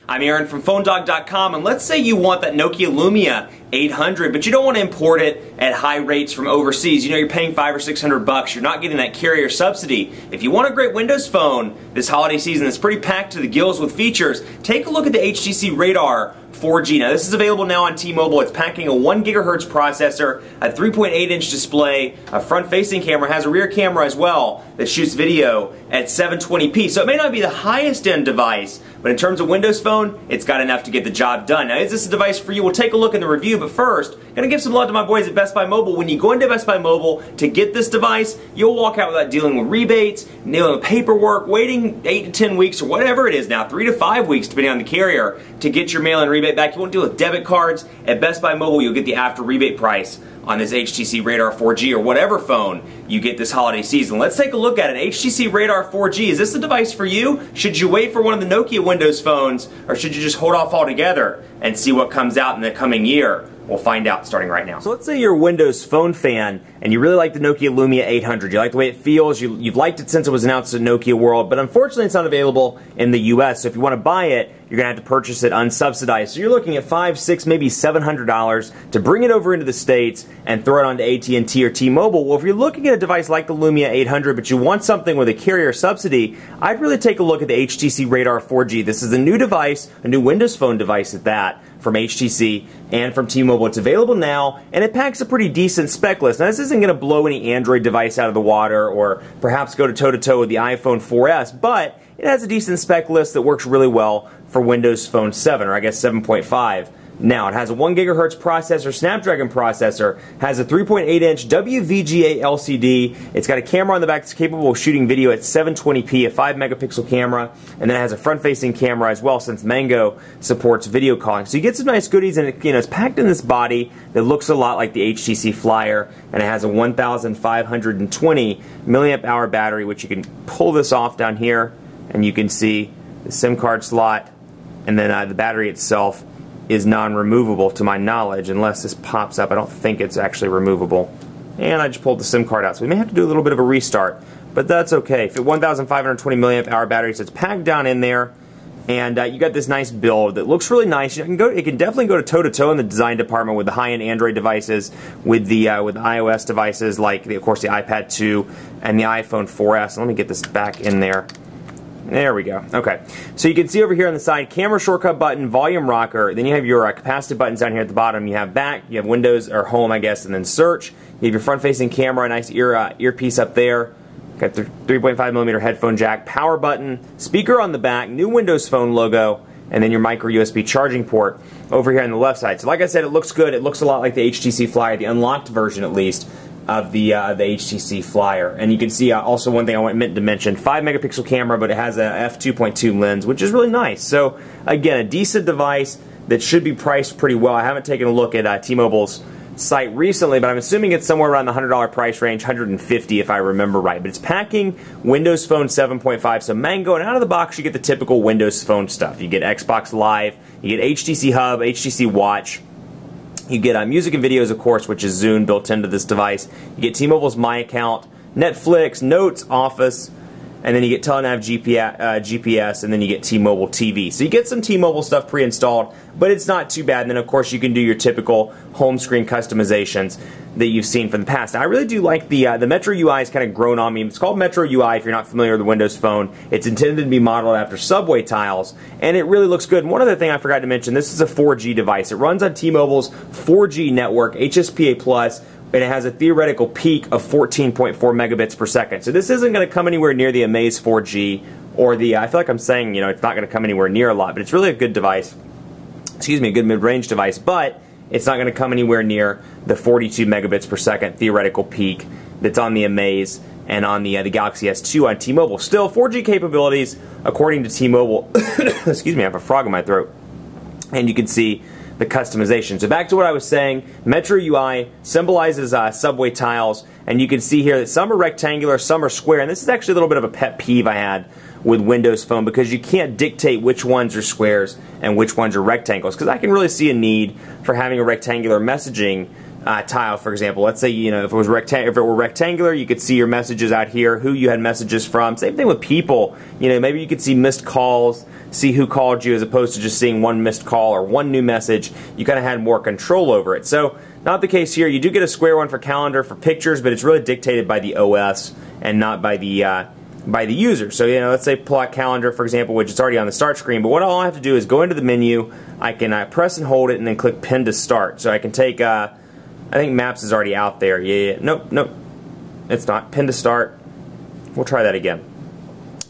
I'm Aaron from PhoneDog.com, and let's say you want that Nokia Lumia 800, but you don't want to import it at high rates from overseas. You know, you're paying $500 or $600. You're not getting that carrier subsidy. If you want a great Windows phone this holiday season that's pretty packed to the gills with features, take a look at the HTC Radar 4G. Now, this is available now on T-Mobile. It's packing a 1 GHz processor, a 3.8-inch display, a front-facing camera, has a rear camera as well that shoots video at 720p. So it may not be the highest-end device, but in terms of Windows Phone, it's got enough to get the job done. Now, is this a device for you? We'll take a look in the review, but first, I'm going to give some love to my boys at Best Buy Mobile. When you go into Best Buy Mobile to get this device, you'll walk out without dealing with rebates, dealing with paperwork, waiting 8 to 10 weeks or whatever it is now, 3 to 5 weeks depending on the carrier, to get your mail-in rebate back. You won't deal with debit cards. At Best Buy Mobile, you'll get the after rebate price on this HTC Radar 4G or whatever phone you get this holiday season. Let's take a look at it. HTC Radar 4G, is this the device for you? Should you wait for one of the Nokia Windows phones, or should you just hold off altogether and see what comes out in the coming year? We'll find out starting right now. So let's say you're a Windows Phone fan and you really like the Nokia Lumia 800. You like the way it feels. You've liked it since it was announced in Nokia World, but unfortunately it's not available in the US. So if you want to buy it, you're going to have to purchase it unsubsidized. So you're looking at $500, $600, maybe $700 to bring it over into the States and throw it onto AT&T or T-Mobile. Well, if you're looking at a device like the Lumia 800, but you want something with a carrier subsidy, I'd really take a look at the HTC Radar 4G. This is a new device, a new Windows Phone device at that, from HTC and from T-Mobile. It's available now, and it packs a pretty decent spec list. Now, this isn't going to blow any Android device out of the water or perhaps go toe-to-toe with the iPhone 4S, but it has a decent spec list that works really well for Windows Phone 7, or I guess 7.5. Now, it has a 1 GHz processor, Snapdragon processor, has a 3.8-inch WVGA LCD, it's got a camera on the back that's capable of shooting video at 720p, a 5-megapixel camera, and then it has a front-facing camera as well, since Mango supports video calling. So you get some nice goodies, and it's packed in this body that looks a lot like the HTC Flyer, and it has a 1,520 milliamp hour battery, which you can pull this off down here, and you can see the SIM card slot, and then the battery itself is non-removable to my knowledge, unless this pops up. I don't think it's actually removable. And I just pulled the SIM card out, so we may have to do a little bit of a restart, but that's okay. 1,520 milliamp hour battery, so it's packed down in there, and you got this nice build that looks really nice. It can definitely go toe-to-toe in the design department with the high-end Android devices, with the iOS devices like, of course, the iPad 2 and the iPhone 4S. Let me get this back in there. There we go. Okay. So you can see over here on the side, camera shortcut button, volume rocker, then you have your capacitive buttons down here at the bottom. You have back, you have Windows, or home, I guess, and then search. You have your front-facing camera, a nice earpiece up there. Got the 3.5mm headphone jack, power button, speaker on the back, new Windows Phone logo, and then your micro USB charging port over here on the left side. So like I said, it looks good. It looks a lot like the HTC Flyer, the unlocked version at least, of the HTC Flyer. And you can see also one thing I meant to mention, 5-megapixel camera, but it has a f2.2 lens, which is really nice. So again, a decent device that should be priced pretty well. I haven't taken a look at T-Mobile's site recently, but I'm assuming it's somewhere around the $100 price range, $150 if I remember right. But it's packing Windows Phone 7.5, so Mango, and out of the box you get the typical Windows Phone stuff. You get Xbox Live, you get HTC Hub, HTC Watch, you get music and videos, of course, which is Zune built into this device. You get T-Mobile's My Account, Netflix, Notes, Office, and then you get Telenav GPS, and then you get T-Mobile TV. So you get some T-Mobile stuff pre-installed, but it's not too bad. And then, of course, you can do your typical home screen customizations that you've seen from the past. Now, I really do like the Metro UI has kind of grown on me. It's called Metro UI if you're not familiar with the Windows Phone. It's intended to be modeled after subway tiles, and it really looks good. And one other thing I forgot to mention, this is a 4G device. It runs on T-Mobile's 4G network, HSPA+, and it has a theoretical peak of 14.4 megabits per second. So this isn't going to come anywhere near the Amaze 4G or the, I feel like I'm saying, it's not going to come anywhere near a lot, but it's really a good device. Excuse me, a good mid-range device, but it's not going to come anywhere near the 42 megabits per second theoretical peak that's on the Amaze and on the Galaxy S2 on T-Mobile. Still, 4G capabilities, according to T-Mobile, excuse me, I have a frog in my throat, and you can see the customization. So back to what I was saying, Metro UI symbolizes subway tiles, and you can see here that some are rectangular, some are square, and this is actually a little bit of a pet peeve I had with Windows Phone, because you can't dictate which ones are squares and which ones are rectangles, because I can really see a need for having a rectangular messaging tile, for example. Let's say, you know, if it were rectangular, you could see your messages out here, who you had messages from. Same thing with people. You know, maybe you could see missed calls, see who called you, as opposed to just seeing one missed call or one new message. You kind of had more control over it. So, not the case here. You do get a square one for calendar, for pictures, but it's really dictated by the OS and not by the user. So, you know, let's say plot calendar, for example, which is already on the start screen, but what all I have to do is go into the menu, I can press and hold it, and then click pin to start. So I can take, I think Maps is already out there. Yeah. Nope, it's not. Pin to start. We'll try that again.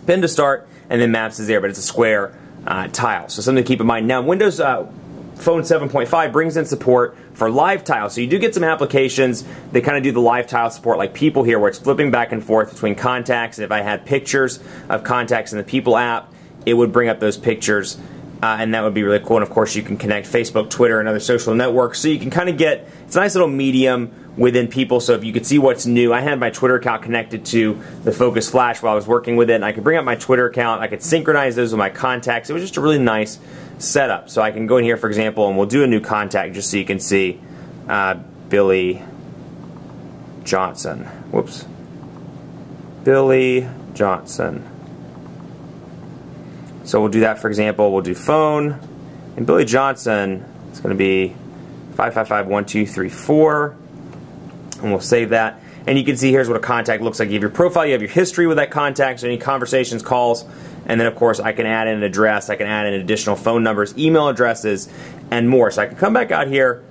Pin to start, and then Maps is there, but it's a square tile. So something to keep in mind. Now, Windows Phone 7.5 brings in support for live tile. So you do get some applications that kind of do the live tile support, like People here, where it's flipping back and forth between contacts. And if I had pictures of contacts in the People app, it would bring up those pictures, and that would be really cool. And of course, you can connect Facebook, Twitter, and other social networks. So you can kind of get, it's a nice little medium within People. So if you could see what's new, I had my Twitter account connected to the Focus Flash while I was working with it, and I could bring up my Twitter account. I could synchronize those with my contacts. It was just a really nice setup. So I can go in here, for example, and we'll do a new contact just so you can see Billy Johnson. Whoops. Billy Johnson. So we'll do that, for example. We'll do phone, and Billy Johnson is going to be 555-1234, and we'll save that. And you can see here's what a contact looks like. You have your profile, you have your history with that contact, so any conversations, calls, and then of course I can add in an address, I can add in additional phone numbers, email addresses, and more. So I can come back out here,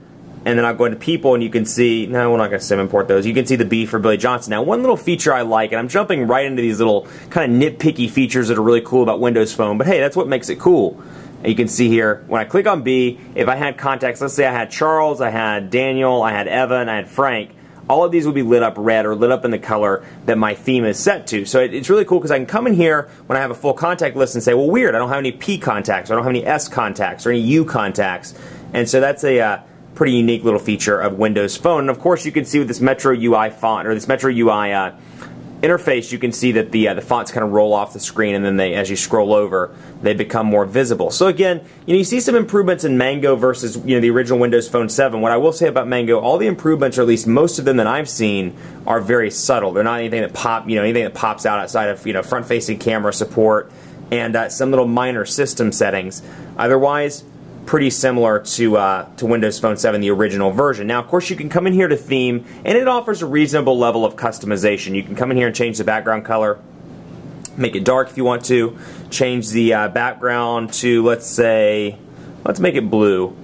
and then I'll go into People, and you can see, no, we're not going to sim import those. You can see the B for Billy Johnson. Now, one little feature I like, and I'm jumping right into these little kind of nitpicky features that are really cool about Windows Phone, but hey, that's what makes it cool. And you can see here, when I click on B, if I had contacts, let's say I had Charles, I had Daniel, I had Evan, I had Frank, all of these would be lit up red or lit up in the color that my theme is set to. So it's really cool because I can come in here when I have a full contact list and say, well, weird, I don't have any P contacts, or I don't have any S contacts, or any U contacts. And so that's a pretty unique little feature of Windows Phone. And of course, you can see with this Metro UI font, or this Metro UI interface, you can see that the fonts kind of roll off the screen, and then as you scroll over, they become more visible. So again, you see some improvements in Mango versus the original Windows Phone 7. What I will say about Mango, all the improvements, or at least most of them that I've seen, are very subtle. They're not anything that pops out outside of front-facing camera support and some little minor system settings. Otherwise, pretty similar to Windows Phone 7, the original version. Now, of course, you can come in here to theme, and it offers a reasonable level of customization. You can come in here and change the background color, make it dark if you want to, change the background to, let's make it blue,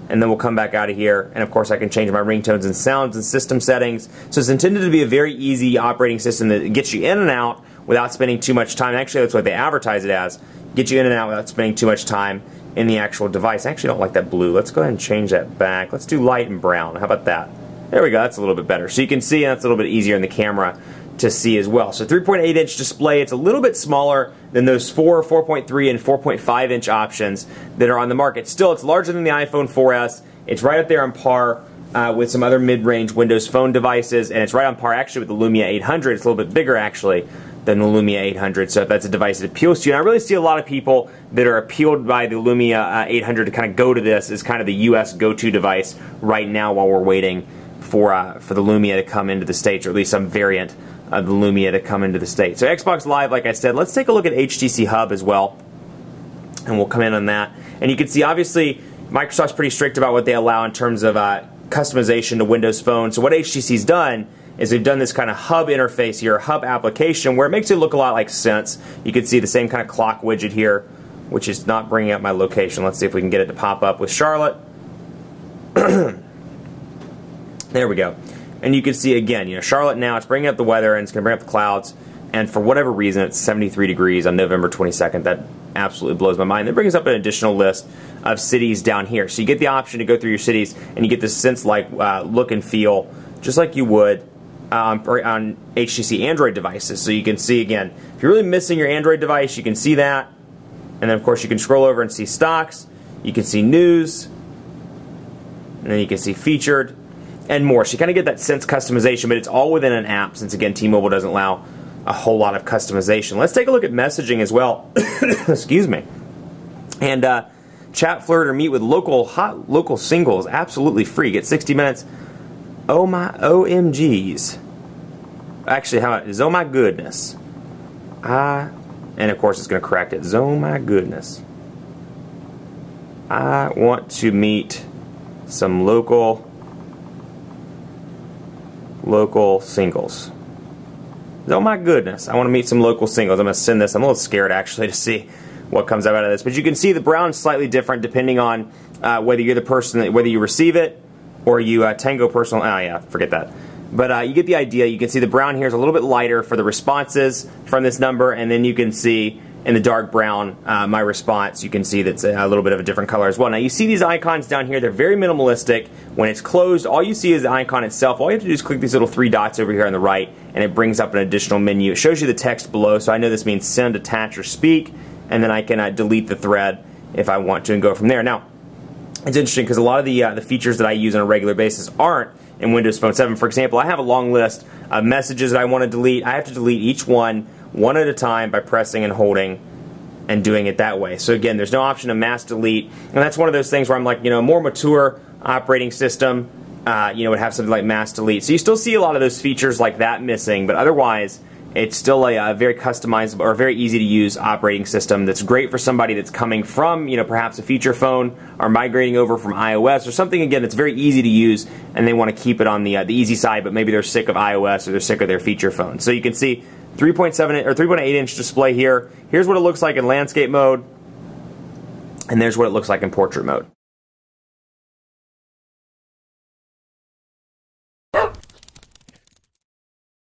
and then we'll come back out of here, and of course I can change my ringtones and sounds and system settings. So it's intended to be a very easy operating system that gets you in and out without spending too much time. Actually, that's what they advertise it as. Get you in and out without spending too much time in the actual device. I actually don't like that blue. Let's go ahead and change that back. Let's do light and brown. How about that? There we go. That's a little bit better. So you can see, and that's a little bit easier in the camera to see as well. So 3.8-inch display. It's a little bit smaller than those 4.3, and 4.5-inch options that are on the market. Still, it's larger than the iPhone 4S. It's right up there on par with some other mid-range Windows Phone devices, and it's right on par actually with the Lumia 800. It's a little bit bigger actually than the Lumia 800, so if that's a device that appeals to you. And I really see a lot of people that are appealed by the Lumia 800 to kind of go to this as kind of the US go-to device right now while we're waiting for the Lumia to come into the States, or at least some variant of the Lumia to come into the States. So Xbox Live, like I said, let's take a look at HTC Hub as well, and we'll come in on that. And you can see, obviously, Microsoft's pretty strict about what they allow in terms of customization to Windows Phone. So what HTC's done is they've done this kind of hub interface here, hub application, where it makes it look a lot like Sense. You can see the same kind of clock widget here, which is not bringing up my location. Let's see if we can get it to pop up with Charlotte. There we go. And you can see again, Charlotte now, it's bringing up the weather, and it's going to bring up the clouds, and for whatever reason, it's 73 degrees on November 22nd. That absolutely blows my mind. That brings up an additional list of cities down here. So you get the option to go through your cities, and you get this Sense-like look and feel, just like you would on HTC Android devices. So you can see, again, if you're really missing your Android device, you can see that. And then, of course, you can scroll over and see stocks. You can see news. And then you can see featured and more. So you kind of get that Sense customization, but it's all within an app, since, again, T-Mobile doesn't allow a whole lot of customization. Let's take a look at messaging as well. Excuse me. And chat, flirt, or meet with local singles absolutely free. Get 60 minutes Oh my OMGs. Actually, how about, oh my goodness. And of course it's going to correct it. Oh my goodness. I want to meet some local singles. Oh my goodness, I want to meet some local singles. I'm going to send this. I'm a little scared actually to see what comes out of this. But you can see the brown's slightly different depending on whether you're the person, whether you receive it or you Tango personal. Oh yeah, forget that. But you get the idea. You can see the brown here is a little bit lighter for the responses from this number, and then you can see in the dark brown my response. You can see that's a little bit of a different color as well. Now you see these icons down here. They're very minimalistic. When it's closed, all you see is the icon itself. All you have to do is click these little 3 dots over here on the right, and it brings up an additional menu. It shows you the text below, so I know this means send, attach, or speak, and then I can delete the thread if I want to and go from there. Now, it's interesting because a lot of the features that I use on a regular basis aren't in Windows Phone 7. For example, I have a long list of messages that I want to delete. I have to delete each one at a time by pressing and holding and doing it that way. So again, there's no option to mass delete, and that's one of those things where I'm like, you know, a more mature operating system, would have something like mass delete. So you still see a lot of those features like that missing, but otherwise, it's still a very customizable or very easy to use operating system that's great for somebody that's coming from, perhaps a feature phone or migrating over from iOS or something, again, that's very easy to use and they want to keep it on the easy side, but maybe they're sick of iOS or they're sick of their feature phone. So you can see 3.7 or 3.8 inch display here. Here's what it looks like in landscape mode, and there's what it looks like in portrait mode.